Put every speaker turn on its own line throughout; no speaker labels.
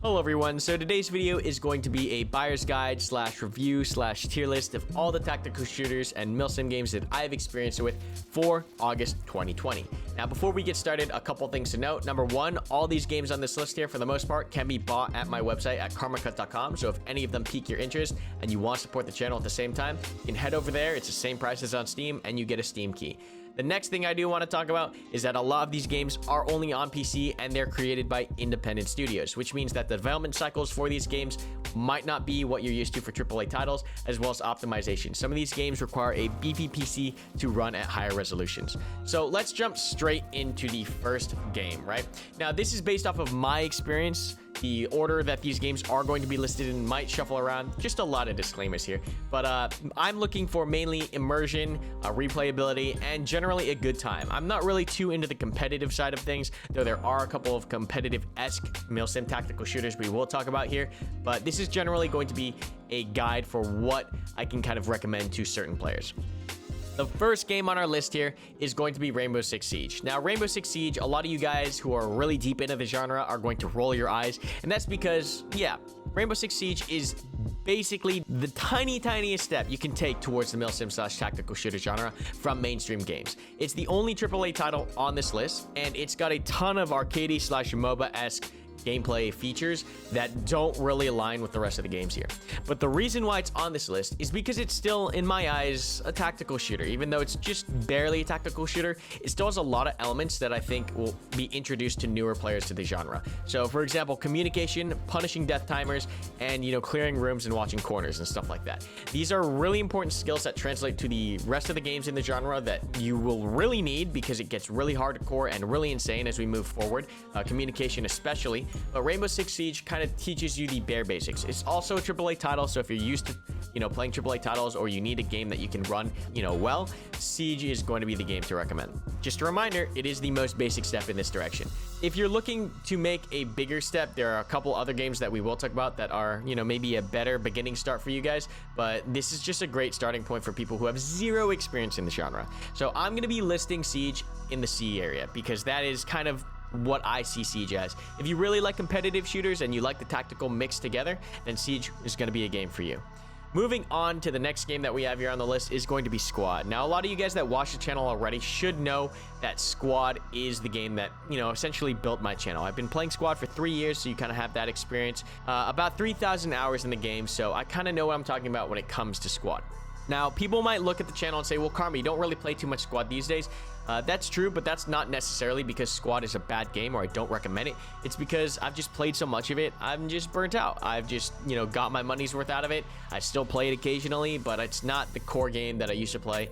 Hello everyone, so today's video is going to be a buyer's guide slash review slash tier list of all the tactical shooters and milsim games that I've experienced with for August 2020. Now before we get started, a couple things to note. Number one, all these games on this list here for the most part can be bought at my website at karmakut.com, so if any of them pique your interest and you want to support the channel at the same time, you can head over there. It's the same price as on Steam and you get a Steam key. The next thing I do want to talk about is that a lot of these games are only on PC and they're created by independent studios, which means that the development cycles for these games might not be what you're used to for AAA titles, as well as optimization. Some of these games require a beefy PC to run at higher resolutions. So let's jump straight into the first game, right? Now, this is based off of my experience. The order that these games are going to be listed in might shuffle around. Just a lot of disclaimers here. But I'm looking for mainly immersion, replayability, and generally a good time. I'm not really too into the competitive side of things, though there are a couple of competitive-esque milsim tactical shooters we will talk about here. But this is generally going to be a guide for what I can kind of recommend to certain players. The first game on our list here is going to be Rainbow Six Siege. Now, Rainbow Six Siege, a lot of you guys who are really deep into the genre are going to roll your eyes, and that's because, yeah, Rainbow Six Siege is basically the tiniest step you can take towards the milsim slash tactical shooter genre from mainstream games. It's the only AAA title on this list, and it's got a ton of arcadey slash MOBA-esque gameplay features that don't really align with the rest of the games here. But the reason why it's on this list is because it's still, in my eyes, a tactical shooter. Even though it's just barely a tactical shooter, it still has a lot of elements that I think will be introduced to newer players to the genre. So, for example, communication, punishing death timers, and, clearing rooms and watching corners and stuff like that. These are really important skills that translate to the rest of the games in the genre that you will really need because it gets really hardcore and really insane as we move forward, communication especially. But Rainbow Six Siege kind of teaches you the bare basics. It's also a AAA title, so if you're used to, playing AAA titles or you need a game that you can run, well, Siege is going to be the game to recommend. Just a reminder, it is the most basic step in this direction. If you're looking to make a bigger step, there are a couple other games that we will talk about that are, maybe a better beginning start for you guys, but this is just a great starting point for people who have zero experience in the genre. So I'm going to be listing Siege in the C area because that is kind of what I see Siege as. If you really like competitive shooters and you like the tactical mix together, then Siege is going to be a game for you. Moving on to the next game that we have here on the list is going to be Squad. Now, a lot of you guys that watch the channel already should know that Squad is the game that, essentially built my channel. I've been playing Squad for 3 years, so you kind of have that experience. About 3,000 hours in the game, so I kind of know what I'm talking about when it comes to Squad. Now, people might look at the channel and say, well, Karma, you don't really play too much Squad these days. That's true, but that's not necessarily because Squad is a bad game or I don't recommend it. It's because I've just played so much of it, I'm just burnt out. I've just, got my money's worth out of it. I still play it occasionally, but it's not the core game that I used to play,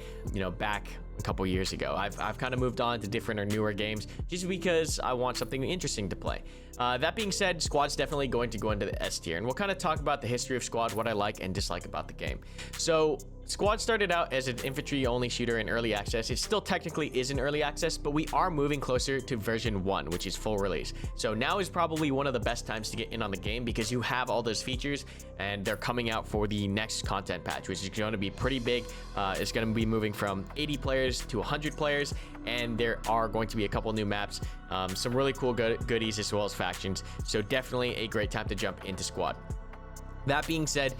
back a couple years ago. I've kind of moved on to different or newer games just because I want something interesting to play. That being said, Squad's definitely going to go into the S tier, and we'll kind of talk about the history of Squad, what I like and dislike about the game. So, Squad started out as an infantry-only shooter in early access. It still technically is in early access, but we are moving closer to version 1, which is full release. So now is probably one of the best times to get in on the game because you have all those features and they're coming out for the next content patch, which is going to be pretty big. It's going to be moving from 80 players to 100 players, and there are going to be a couple new maps, some really cool goodies as well as factions. So definitely a great time to jump into Squad. That being said,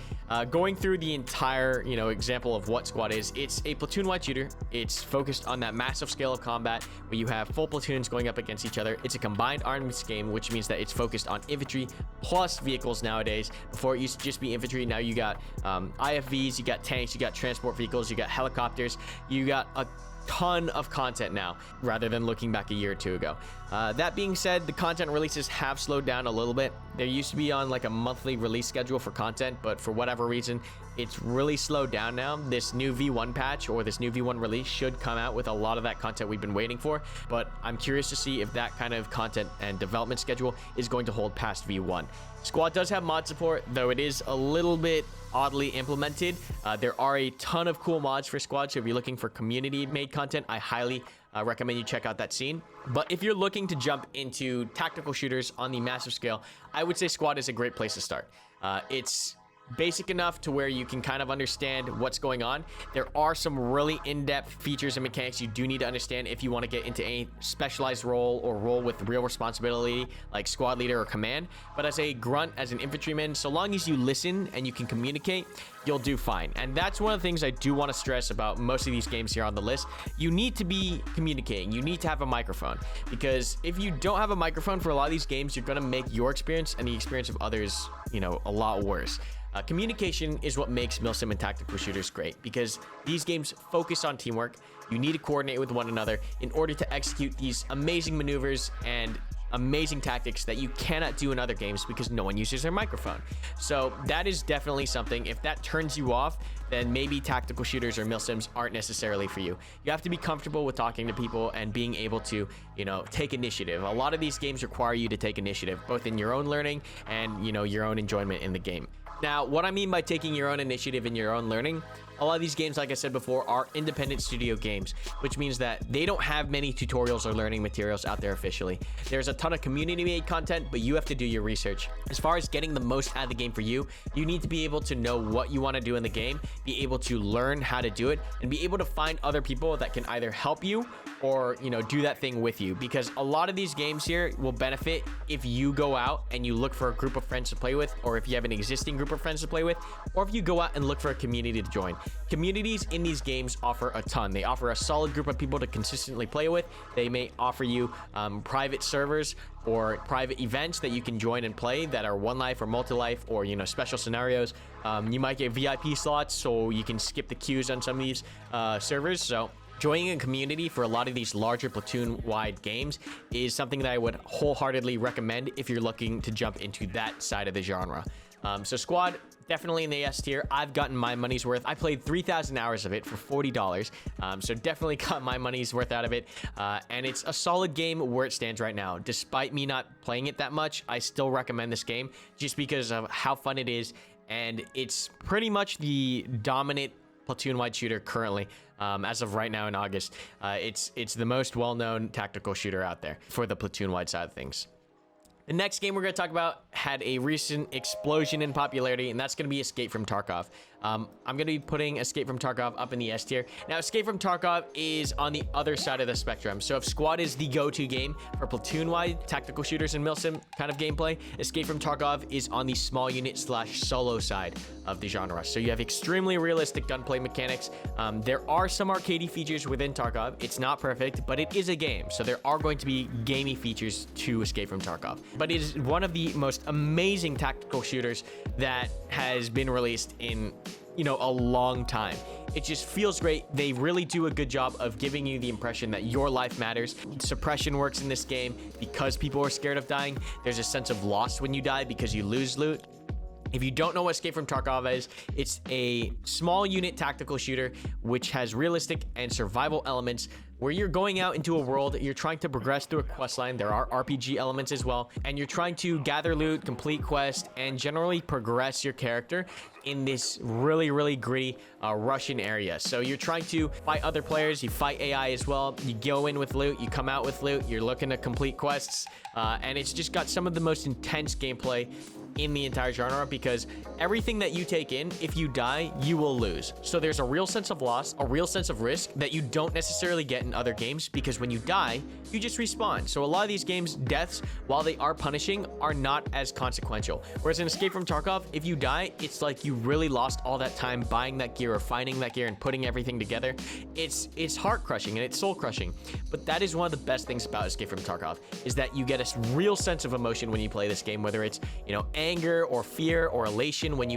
going through the entire, example of what Squad is, it's a platoon-wide shooter. It's focused on that massive scale of combat where you have full platoons going up against each other. It's a combined arms game, which means that it's focused on infantry plus vehicles nowadays. Before it used to just be infantry, now you got IFVs, you got tanks, you got transport vehicles, you got helicopters, you got a ton of content now rather than looking back a year or two ago. That being said, the content releases have slowed down a little bit. There used to be on like a monthly release schedule for content, but for whatever reason, it's really slowed down now. This new V1 patch or this new V1 release should come out with a lot of that content we've been waiting for, but I'm curious to see if that kind of content and development schedule is going to hold past V1. Squad does have mod support, though it is a little bit oddly implemented. There are a ton of cool mods for Squad, so if you're looking for community-made content, I highly recommend you check out that scene. But if you're looking to jump into tactical shooters on the massive scale, I would say Squad is a great place to start. It's basic enough to where you can kind of understand what's going on. There are some really in-depth features and mechanics you do need to understand if you want to get into any specialized role or role with real responsibility, like squad leader or command. But as a grunt, as an infantryman, so long as you listen and you can communicate, you'll do fine. And that's one of the things I do want to stress about most of these games here on the list. You need to be communicating. You need to have a microphone, because if you don't have a microphone for a lot of these games, you're going to make your experience and the experience of others, a lot worse. Communication is what makes milsim and tactical shooters great, because these games focus on teamwork. You need to coordinate with one another in order to execute these amazing maneuvers and amazing tactics that you cannot do in other games because no one uses their microphone. So that is definitely something. If that turns you off, then maybe tactical shooters or milsims aren't necessarily for you. You have to be comfortable with talking to people and being able to, take initiative. A lot of these games require you to take initiative, both in your own learning and, your own enjoyment in the game. Now, what I mean by taking your own initiative in your own learning, a lot of these games, like I said before, are independent studio games, which means that they don't have many tutorials or learning materials out there officially. There's a ton of community-made content, but you have to do your research. As far as getting the most out of the game for you, you need to be able to know what you want to do in the game, be able to learn how to do it, and be able to find other people that can either help you or, do that thing with you. Because a lot of these games here will benefit if you go out and you look for a group of friends to play with, or if you have an existing group of friends to play with, or if you go out and look for a community to join. Communities in these games offer a ton. They offer a solid group of people to consistently play with. They may offer you private servers or private events that you can join and play that are one life or multi-life, or special scenarios. You might get VIP slots so you can skip the queues on some of these servers. So joining a community for a lot of these larger platoon-wide games is something that I would wholeheartedly recommend if you're looking to jump into that side of the genre. So squad, definitely in the S tier. I've gotten my money's worth. I played 3,000 hours of it for $40. So definitely got my money's worth out of it. And it's a solid game where it stands right now. Despite me not playing it that much, I still recommend this game just because of how fun it is. And it's pretty much the dominant platoon-wide shooter currently. As of right now in August, it's the most well-known tactical shooter out there for the platoon-wide side of things. The next game we're going to talk about had a recent explosion in popularity, and that's going to be Escape from Tarkov. I'm going to be putting Escape from Tarkov up in the S tier. Now, Escape from Tarkov is on the other side of the spectrum. So if Squad is the go-to game for platoon-wide tactical shooters and milsim kind of gameplay, Escape from Tarkov is on the small unit / solo side of the genre. So you have extremely realistic gunplay mechanics. There are some arcadey features within Tarkov. It's not perfect, but it is a game. So there are going to be gamey features to Escape from Tarkov. But it is one of the most amazing tactical shooters that has been released in a long time. It just feels great. They really do a good job of giving you the impression that your life matters. Suppression works in this game because people are scared of dying. There's a sense of loss when you die because you lose loot. If you don't know what Escape from Tarkov is, it's a small unit tactical shooter which has realistic and survival elements where you're going out into a world, you're trying to progress through a quest line. There are RPG elements as well, and you're trying to gather loot, complete quests, and generally progress your character in this really, really gritty Russian area. So you're trying to fight other players, you fight AI as well, you go in with loot, you come out with loot, you're looking to complete quests, and it's just got some of the most intense gameplay in the entire genre, because everything that you take in, if you die, you will lose. So there's a real sense of loss, a real sense of risk that you don't necessarily get in other games, because when you die, you just respawn. So a lot of these games, deaths, while they are punishing, are not as consequential. Whereas in Escape from Tarkov, if you die, it's like you really lost all that time buying that gear or finding that gear and putting everything together. It's heart crushing and it's soul crushing. But that is one of the best things about Escape from Tarkov, is that you get a real sense of emotion when you play this game, whether it's, anger or fear or elation when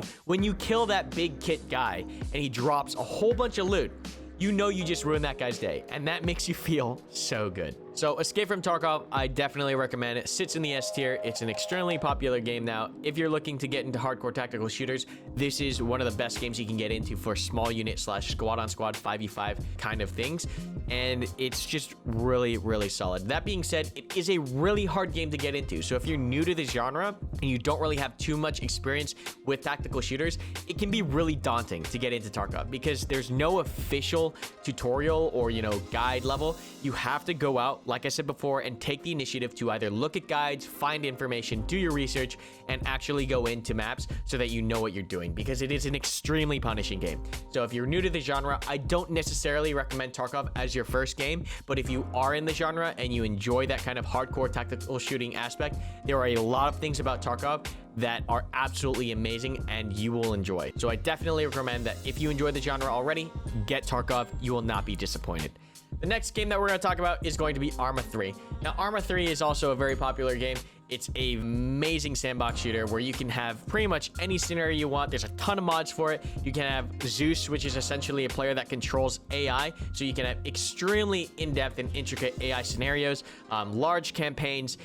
you kill that big kit guy and he drops a whole bunch of loot. You just ruined that guy's day, and that makes you feel so good. So Escape from Tarkov, I definitely recommend it. Sits in the S tier. It's an extremely popular game now. If you're looking to get into hardcore tactical shooters, this is one of the best games you can get into for small unit / squad on squad 5v5 kind of things. And it's just really, really solid. That being said, it is a really hard game to get into. So if you're new to the genre and you don't really have too much experience with tactical shooters, it can be really daunting to get into Tarkov because there's no official tutorial or, guide level. You have to go out, like I said before, and take the initiative to either look at guides, find information, do your research, and actually go into maps so that you know what you're doing, because it is an extremely punishing game. So if you're new to the genre, I don't necessarily recommend Tarkov as your first game, but if you are in the genre and you enjoy that kind of hardcore tactical shooting aspect, there are a lot of things about Tarkov that are absolutely amazing and you will enjoy. So I definitely recommend that if you enjoy the genre already, get Tarkov. You will not be disappointed. The next game that we're going to talk about is going to be Arma 3. Now, Arma 3 is also a very popular game. It's an amazing sandbox shooter where you can have pretty much any scenario you want. There's a ton of mods for it. You can have Zeus, which is essentially a player that controls AI. So you can have extremely in-depth and intricate AI scenarios, large campaigns.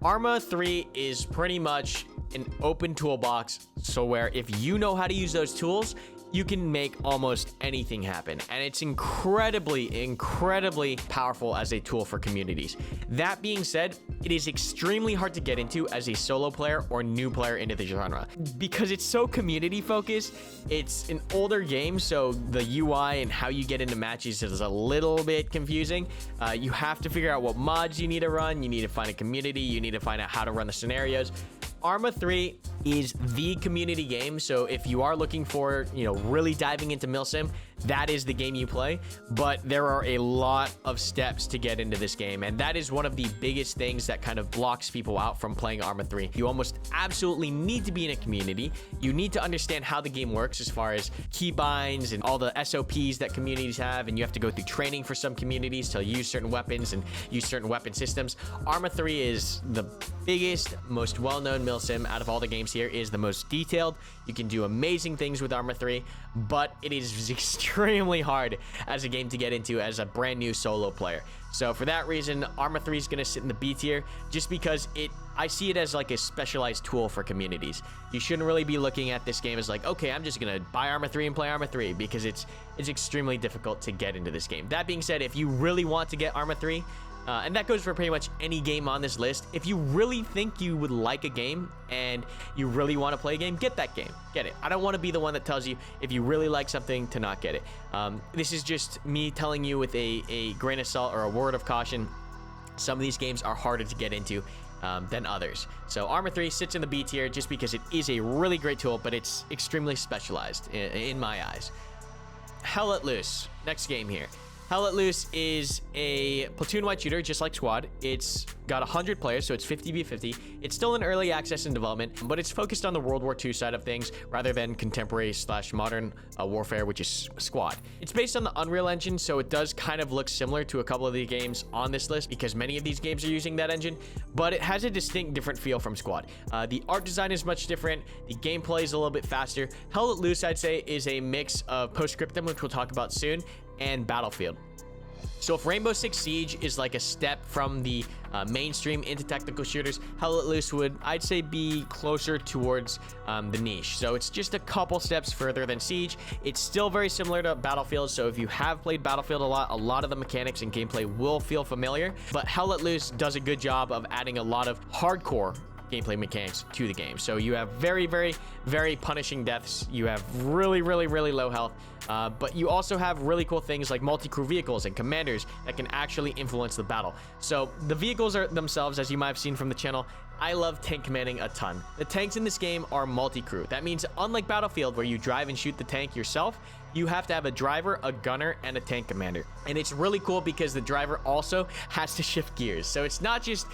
Arma 3 is pretty much an open toolbox. So where if you know how to use those tools, you can make almost anything happen. And it's incredibly powerful as a tool for communities. That being said, it is extremely hard to get into as a solo player or new player into the genre because it's so community focused. It's an older game, so the UI and how you get into matches is a little bit confusing. You have to figure out what mods you need to run. You need to find a community. You need to find out how to run the scenarios. Arma 3 is the community game, so if you are looking for, really diving into milsim, that is the game you play. But there are a lot of steps to get into this game, and that is one of the biggest things that kind of blocks people out from playing Arma 3. You almost absolutely need to be in a community. You need to understand how the game works as far as keybinds and all the SOPs that communities have, and you have to go through training for some communities to use certain weapons and use certain weapon systems. Arma 3 is the biggest, most well-known milsim out of all the games here, is the most detailed. You can do amazing things with Arma 3, but it is extremely hard as a game to get into as a brand new solo player. So for that reason, Arma 3 is going to sit in the B tier just because I see it as like a specialized tool for communities. You shouldn't really be looking at this game as like, okay, I'm just going to buy Arma 3 and play Arma 3 because it's extremely difficult to get into this game. That being said, if you really want to get Arma 3, and that goes for pretty much any game on this list. If you really think you would like a game and you really want to play a game, get that game. Get it. I don't want to be the one that tells you if you really like something to not get it. This is just me telling you with a grain of salt or a word of caution. Some of these games are harder to get into than others. So Arma 3 sits in the B tier just because it is a really great tool, but it's extremely specialized in my eyes. Hell Let Loose. Next game here. Hell Let Loose is a platoon-wide shooter, just like Squad. It's got 100 players, so it's 50v50. It's still in early access and development, but it's focused on the World War II side of things rather than contemporary/modern warfare, which is Squad. It's based on the Unreal Engine, so it does kind of look similar to a couple of the games on this list because many of these games are using that engine, but it has a distinct different feel from Squad. The art design is much different. The gameplay is a little bit faster. Hell Let Loose, I'd say, is a mix of Postscriptum, which we'll talk about soon, and Battlefield. So if Rainbow Six Siege is like a step from the mainstream into tactical shooters, Hell Let Loose would, I'd say, be closer towards the niche. So it's just a couple steps further than Siege. It's still very similar to Battlefield, so if you have played Battlefield a lot of the mechanics and gameplay will feel familiar, but Hell Let Loose does a good job of adding a lot of hardcore gameplay mechanics to the game. So you have very punishing deaths. You have really low health, but you also have really cool things like multi-crew vehicles and commanders that can actually influence the battle. So the vehicles are themselves, as you might have seen from the channel, I love tank commanding a ton. The tanks in this game are multi-crew. That means unlike Battlefield where you drive and shoot the tank yourself, you have to have a driver, a gunner, and a tank commander. And it's really cool because the driver also has to shift gears. So it's not just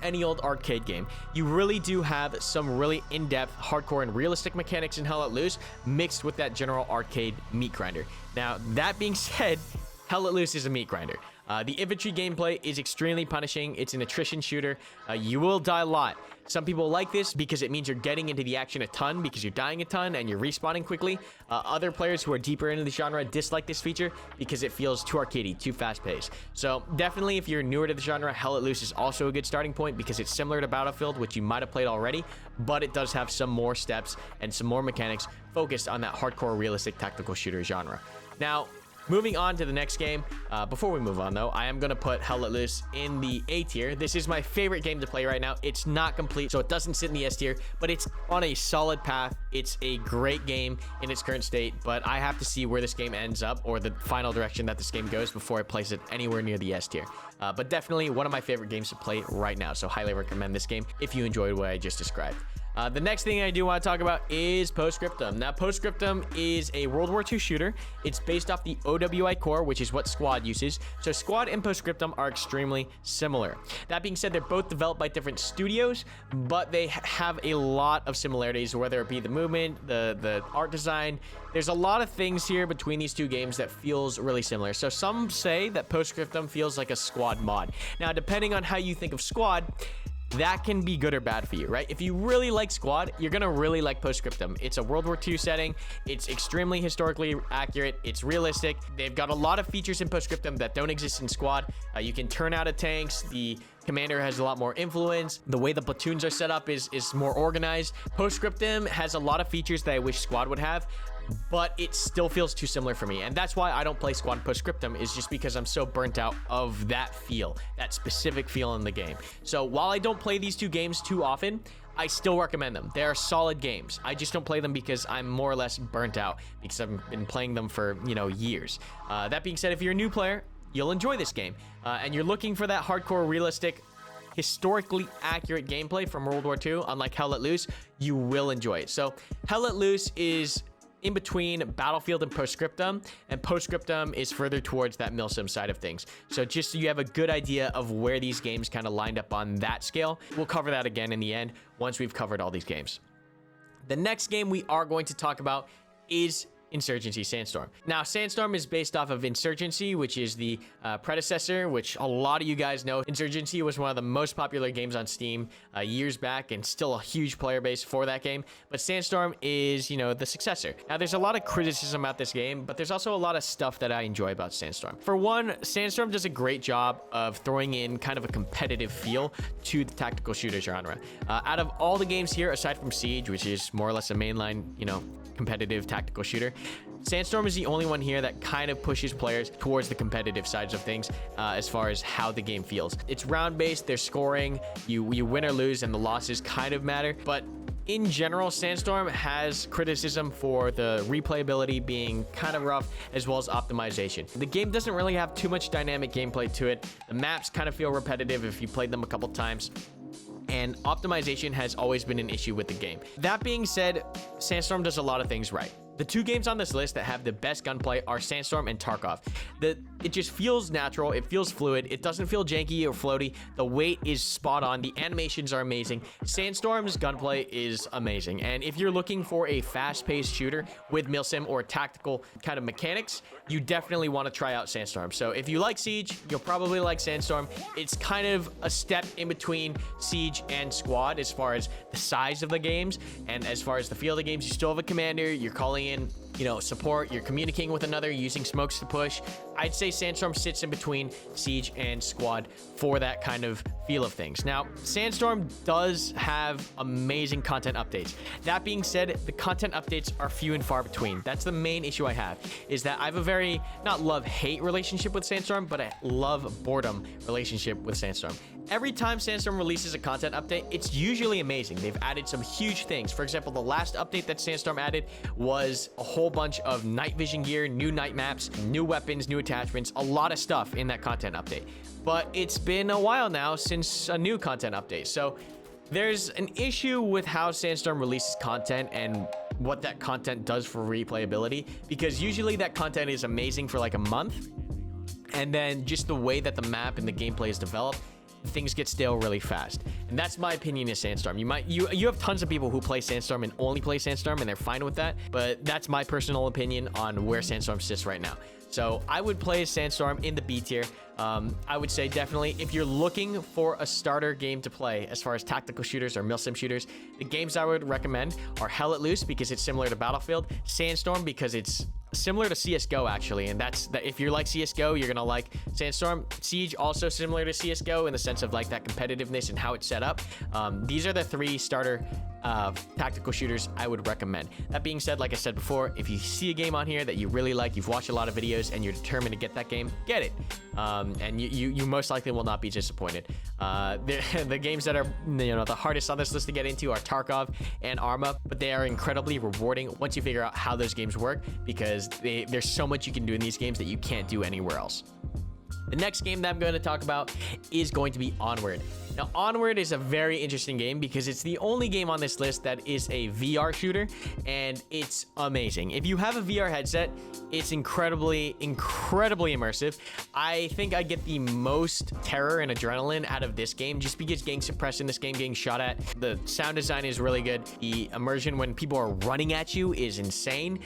any old arcade game. You really do have some really in-depth, hardcore, and realistic mechanics in Hell Let Loose mixed with that general arcade meat grinder. Now, that being said, Hell Let Loose is a meat grinder. The infantry gameplay is extremely punishing. It's an attrition shooter. You will die a lot. Some people like this because it means you're getting into the action a ton because you're dying a ton and you're respawning quickly. Other players who are deeper into the genre dislike this feature because it feels too arcadey, too fast-paced. So definitely if you're newer to the genre, Hell Let Loose is also a good starting point because it's similar to Battlefield, which you might have played already, but it does have some more steps and some more mechanics focused on that hardcore, realistic tactical shooter genre. Now, Moving on to the next game. Before we move on though, I am going to put Hell Let Loose in the A tier. This is my favorite game to play right now. It's not complete, so it doesn't sit in the S tier, but it's on a solid path. It's a great game in its current state, but I have to see where this game ends up or the final direction that this game goes before I place it anywhere near the S tier. But definitely one of my favorite games to play right now, so highly recommend this game if you enjoyed what I just described. The next thing I do want to talk about is Postscriptum. Now, Postscriptum is a World War II shooter. It's based off the OWI core, which is what Squad uses. So Squad and Postscriptum are extremely similar. That being said, they're both developed by different studios, but they have a lot of similarities, whether it be the movement, the art design. There's a lot of things here between these two games that feels really similar. So some say that Postscriptum feels like a Squad mod. Now, depending on how you think of Squad, that can be good or bad for you, right? If you really like Squad, you're gonna really like Postscriptum. It's a World War II setting. It's extremely historically accurate. It's realistic. They've got a lot of features in Postscriptum that don't exist in Squad. You can turn out of tanks. The commander has a lot more influence. The way the platoons are set up is more organized. Postscriptum has a lot of features that I wish Squad would have, but it still feels too similar for me. And that's why I don't play Squad Postscriptum, is just because I'm so burnt out of that feel, that specific feel in the game. So while I don't play these two games too often, I still recommend them. They are solid games. I just don't play them because I'm more or less burnt out because I've been playing them for, years. That being said, if you're a new player, you'll enjoy this game. And you're looking for that hardcore, realistic, historically accurate gameplay from World War II, unlike Hell Let Loose, you will enjoy it. So Hell Let Loose is in between Battlefield and Postscriptum, and Postscriptum is further towards that milsim side of things. So just so you have a good idea of where these games kind of lined up on that scale, we'll cover that again in the end once we've covered all these games. The next game we are going to talk about is Insurgency Sandstorm. Now, Sandstorm is based off of Insurgency, which is the predecessor, which a lot of you guys know. Insurgency was one of the most popular games on Steam years back, and still a huge player base for that game. But Sandstorm is, the successor. Now, there's a lot of criticism about this game, but there's also a lot of stuff that I enjoy about Sandstorm. For one, Sandstorm does a great job of throwing in kind of a competitive feel to the tactical shooter genre. Out of all the games here, aside from Siege, which is more or less a mainline, competitive tactical shooter, Sandstorm is the only one here that kind of pushes players towards the competitive sides of things as far as how the game feels. It's round-based, there's scoring, you win or lose, and the losses kind of matter, but in general, Sandstorm has criticism for the replayability being kind of rough, as well as optimization. The game doesn't really have too much dynamic gameplay to it. The maps kind of feel repetitive if you played them a couple times, and optimization has always been an issue with the game. That being said, Sandstorm does a lot of things right. The two games on this list that have the best gunplay are Sandstorm and Tarkov. It just feels natural, it feels fluid, it doesn't feel janky or floaty, the weight is spot on, the animations are amazing. Sandstorm's gunplay is amazing, and if you're looking for a fast-paced shooter with milsim or tactical kind of mechanics, you definitely want to try out Sandstorm. So if you like Siege, you'll probably like Sandstorm. It's kind of a step in between Siege and Squad as far as the size of the games, and as far as the feel of the games. You still have a commander, you're calling in support, you're communicating with another, using smokes to push. I'd say Sandstorm sits in between Siege and Squad for that kind of feel of things. Now, Sandstorm does have amazing content updates. That being said, the content updates are few and far between. That's the main issue I have, is that I have a very, not love-hate relationship with Sandstorm, but a love-boredom relationship with Sandstorm. Every time Sandstorm releases a content update, it's usually amazing. They've added some huge things. For example, the last update that Sandstorm added was a whole bunch of night vision gear, new night maps, new weapons, new attachments, a lot of stuff in that content update. But it's been a while now since a new content update. So there's an issue with how Sandstorm releases content and what that content does for replayability, because usually that content is amazing for like a month, and then just the way that the map and the gameplay is developed, things get stale really fast. And that's my opinion of Sandstorm. You have tons of people who play Sandstorm and only play Sandstorm, and they're fine with that, but that's my personal opinion on where Sandstorm sits right now. So I would play Sandstorm in the B tier. I would say definitely if you're looking for a starter game to play as far as tactical shooters or milsim shooters, the games I would recommend are Hell Let Loose, because it's similar to Battlefield, Sandstorm because it's similar to CSGO actually, and that's that. If you like CSGO, you're gonna like Sandstorm. Siege also similar to CSGO in the sense of like that competitiveness and how it's set up. These are the three starter tactical shooters I would recommend. That being said, like I said before, if you see a game on here that you really like, you've watched a lot of videos, and you're determined to get that game, get it. And you most likely will not be disappointed. The games that are the hardest on this list to get into are Tarkov and Arma, but they are incredibly rewarding once you figure out how those games work, because there's so much you can do in these games that you can't do anywhere else. The next game that I'm going to talk about is going to be Onward. Now, Onward is a very interesting game because it's the only game on this list that is a VR shooter, and it's amazing. If you have a VR headset, it's incredibly immersive. I think I get the most terror and adrenaline out of this game just because getting suppressed in this game, getting shot at. The sound design is really good. The immersion when people are running at you is insane.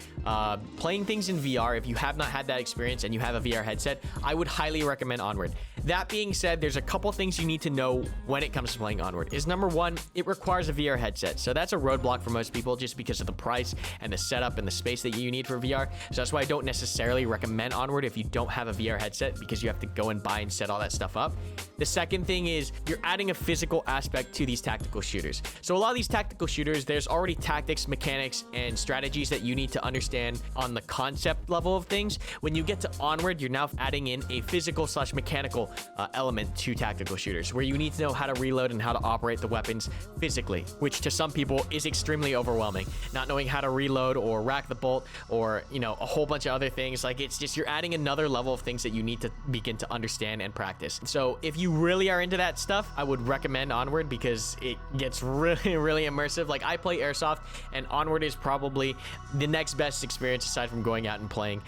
Playing things in VR, if you have not had that experience and you have a VR headset, I would highly recommend Onward. That being said, there's a couple things you need to know when it comes to playing Onward. Is number one, it requires a VR headset. So that's a roadblock for most people just because of the price and the setup and the space that you need for VR. So that's why I don't necessarily recommend Onward if you don't have a VR headset, because you have to go and buy and set all that stuff up. The second thing is you're adding a physical aspect to these tactical shooters. So a lot of these tactical shooters, there's already tactics, mechanics, and strategies that you need to understand on the concept level of things. When you get to Onward, you're now adding in a physical / mechanical element to tactical shooters, where you need to know how to reload and how to operate the weapons physically, which to some people is extremely overwhelming. Not knowing how to reload or rack the bolt or, a whole bunch of other things. Like, it's just, you're adding another level of things that you need to begin to understand and practice. So if you really are into that stuff, I would recommend Onward because it gets really immersive. Like, I play Airsoft, and Onward is probably the next best experience aside from going out and playing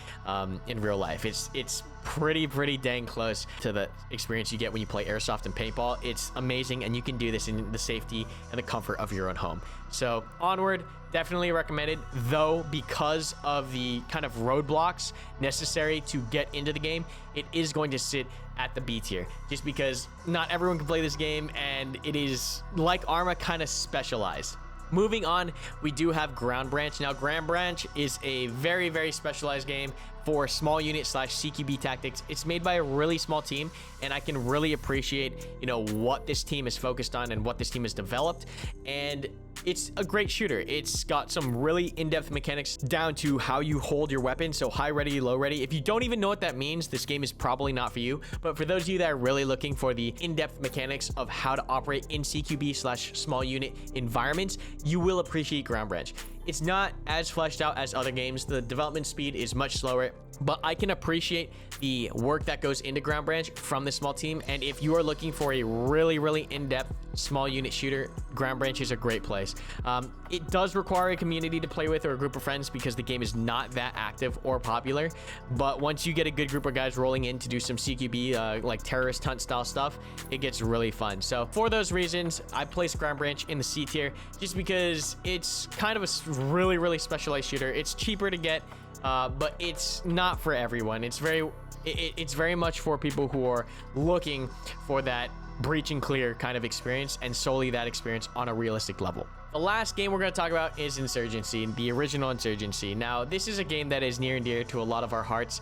in real life. It's pretty dang close to the experience you get when you play Airsoft and paintball. It's amazing, and you can do this in the safety and the comfort of your own home. So Onward, definitely recommended, though because of the kind of roadblocks necessary to get into the game, it is going to sit at the B tier, just because not everyone can play this game, and it is, like Arma, kind of specialized. Moving on, we do have Ground Branch. Now, Ground Branch is a very specialized game for small unit / CQB tactics. It's made by a really small team, and I can really appreciate, what this team is focused on and what this team has developed. And it's a great shooter. It's got some really in-depth mechanics down to how you hold your weapon. So high ready, low ready. If you don't even know what that means, this game is probably not for you. But for those of you that are really looking for the in-depth mechanics of how to operate in CQB / small unit environments, you will appreciate Ground Branch. It's not as fleshed out as other games. The development speed is much slower, but I can appreciate the work that goes into Ground Branch from the small team. And if you are looking for a really in-depth small unit shooter, Ground Branch is a great place. It does require a community to play with or a group of friends because the game is not that active or popular. But once you get a good group of guys rolling in to do some CQB, like terrorist hunt style stuff, it gets really fun. So for those reasons, I place Ground Branch in the C tier just because it's kind of a really specialized shooter. It's cheaper to get, but it's not for everyone. It's very much for people who are looking for that breach and clear kind of experience, and solely that experience on a realistic level. The last game we're going to talk about is Insurgency, the original Insurgency. Now, this is a game that is near and dear to a lot of our hearts.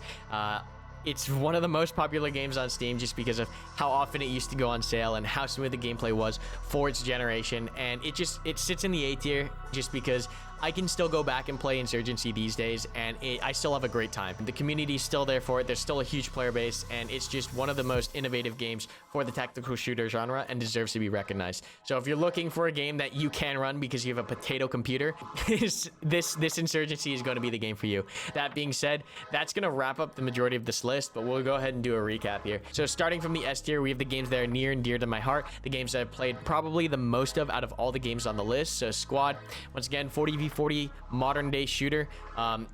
It's one of the most popular games on Steam just because of how often it used to go on sale and how smooth the gameplay was for its generation. And it sits in the A tier just because I can still go back and play Insurgency these days, and I still have a great time. The community is still there for it. There's still a huge player base, and it's just one of the most innovative games for the tactical shooter genre and deserves to be recognized. So if you're looking for a game that you can run because you have a potato computer, this Insurgency is going to be the game for you. That being said, that's going to wrap up the majority of this list, but we'll go ahead and do a recap here. So starting from the S tier, we have the games that are near and dear to my heart, the games that I've played probably the most of out of all the games on the list. So Squad, once again, 40v40 modern day shooter.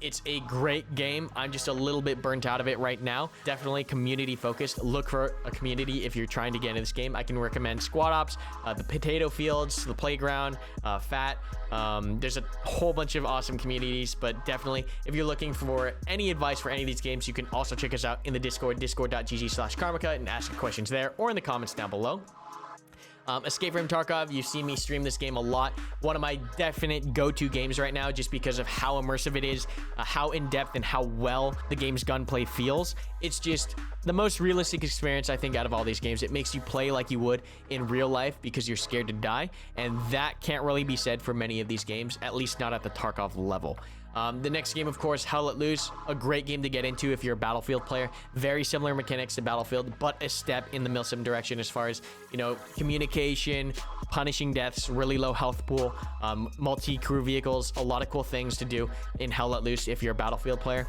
It's a great game. I'm just a little bit burnt out of it right now. Definitely community focused. Look for a community if you're trying to get into this game. I can recommend Squad Ops, the Potato Fields, the Playground, Fat. There's a whole bunch of awesome communities, but definitely if you're looking for any advice for any of these games, you can also check us out in the Discord, discord.gg/Karmakut, and ask your questions there or in the comments down below. Escape from Tarkov, you've seen me stream this game a lot. One of my definite go-to games right now, just because of how immersive it is, how in-depth and how well the game's gunplay feels. It's just the most realistic experience, I think, out of all these games. It makes you play like you would in real life because you're scared to die, and that can't really be said for many of these games, at least not at the Tarkov level. The next game, of course, Hell Let Loose, a great game to get into if you're a Battlefield player. Very similar mechanics to Battlefield, but a step in the milsim direction as far as, you know, communication, punishing deaths, really low health pool, multi-crew vehicles, a lot of cool things to do in Hell Let Loose if you're a Battlefield player.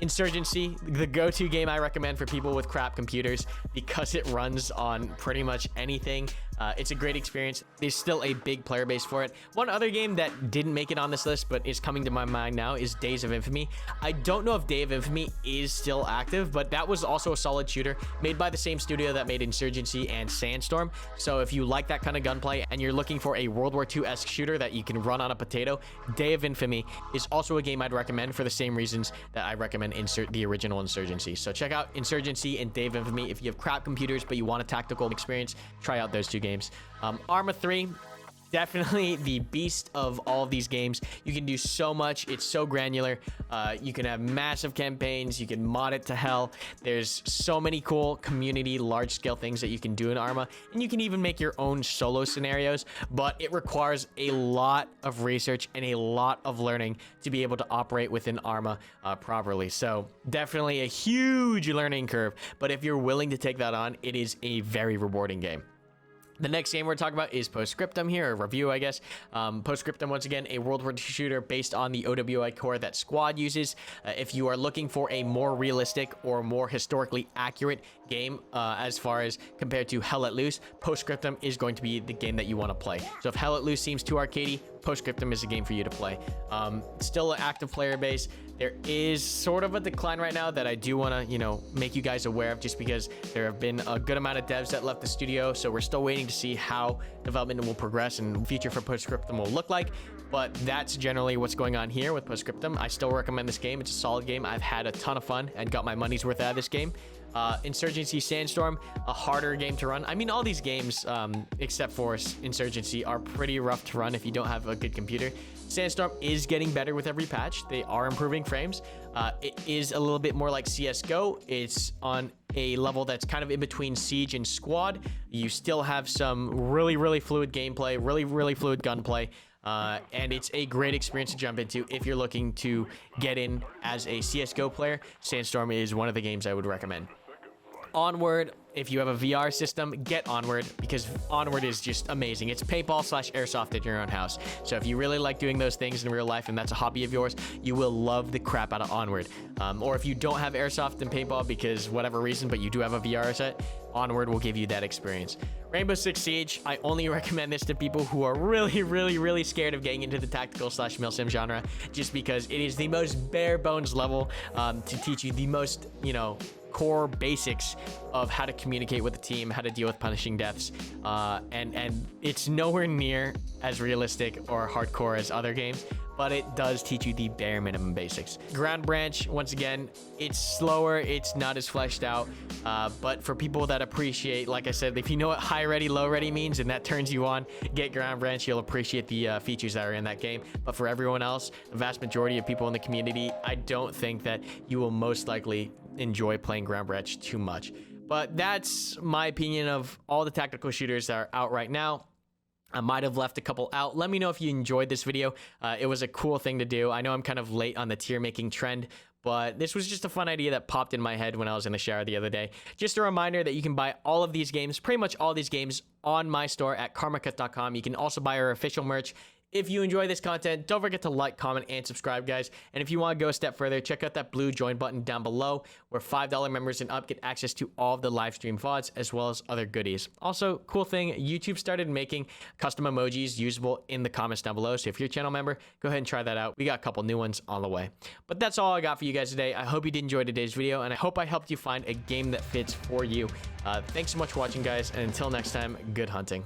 Insurgency, the go-to game I recommend for people with crap computers because it runs on pretty much anything. It's a great experience. There's still a big player base for it. One other game that didn't make it on this list but is coming to my mind now is Days of Infamy. I don't know if Day of Infamy is still active, but that was also a solid shooter made by the same studio that made Insurgency and Sandstorm. So if you like that kind of gunplay and you're looking for a World War II-esque shooter that you can run on a potato, Day of Infamy is also a game I'd recommend for the same reasons that I recommend the original Insurgency. So check out Insurgency and Day of Infamy. If you have crap computers but you want a tactical experience, try out those two games. Arma 3, definitely the beast of all of these games. You can do so much. It's so granular. You can have massive campaigns. You can mod it to hell. There's so many cool community, large-scale things that you can do in Arma, and you can even make your own solo scenarios, but it requires a lot of research and a lot of learning to be able to operate within Arma properly. So definitely a huge learning curve, but if you're willing to take that on, it is a very rewarding game. The next game we're talking about is Postscriptum here, a review, I guess. Postscriptum, once again, a World War II shooter based on the OWI core that Squad uses. If you are looking for a more realistic or more historically accurate game as far as compared to Hell Let Loose, Postscriptum is going to be the game that you want to play. So if Hell Let Loose seems too arcadey, Postscriptum is a game for you to play. Still an active player base. There is sort of a decline right now that I do want to, you know, make you guys aware of, just because there have been a good amount of devs that left the studio. So we're still waiting to see how development will progress and future for Postscriptum will look like. But that's generally what's going on here with Postscriptum. I still recommend this game. It's a solid game. I've had a ton of fun and got my money's worth out of this game. Insurgency Sandstorm, a harder game to run. I mean, all these games, except for Insurgency, are pretty rough to run if you don't have a good computer. Sandstorm is getting better with every patch. They are improving frames. It is a little bit more like CSGO. It's on a level that's kind of in between Siege and Squad. You still have some really fluid gameplay, really fluid gunplay. And it's a great experience to jump into if you're looking to get in as a CSGO player. Sandstorm is one of the games I would recommend. Onward, if you have a VR system, get Onward, because Onward is just amazing. It's paintball / airsoft at your own house. So if you really like doing those things in real life and that's a hobby of yours, you will love the crap out of Onward. Or if you don't have airsoft and paintball because whatever reason, but you do have a VR set, Onward will give you that experience. Rainbow Six Siege, I only recommend this to people who are really scared of getting into the tactical / milsim genre, just because it is the most bare bones level to teach you the most, you know, core basics of how to communicate with the team, how to deal with punishing deaths, and it's nowhere near as realistic or hardcore as other games, but it does teach you the bare minimum basics. Ground Branch, once again, it's slower, it's not as fleshed out, but for people that appreciate, like I said, if you know what high ready, low ready means and that turns you on, get Ground Branch. You'll appreciate the features that are in that game. But for everyone else, the vast majority of people in the community, I don't think that you will most likely enjoy playing Ground Branch too much. But that's my opinion of all the tactical shooters that are out right now. I might have left a couple out. Let me know if you enjoyed this video. It was a cool thing to do. I know I'm kind of late on the tier making trend, but this was just a fun idea that popped in my head when I was in the shower the other day. Just a reminder that you can buy all of these games, pretty much all these games, on my store at karmakut.com. You can also buy our official merch. If you enjoy this content, don't forget to like, comment, and subscribe, guys. And if you want to go a step further, check out that blue join button down below, where $5 members and up get access to all of the live stream VODs, as well as other goodies. Also, cool thing, YouTube started making custom emojis usable in the comments down below. So if you're a channel member, go ahead and try that out. We got a couple new ones on the way. But that's all I got for you guys today. I hope you did enjoy today's video, and I hope I helped you find a game that fits for you. Thanks so much for watching, guys. And until next time, good hunting.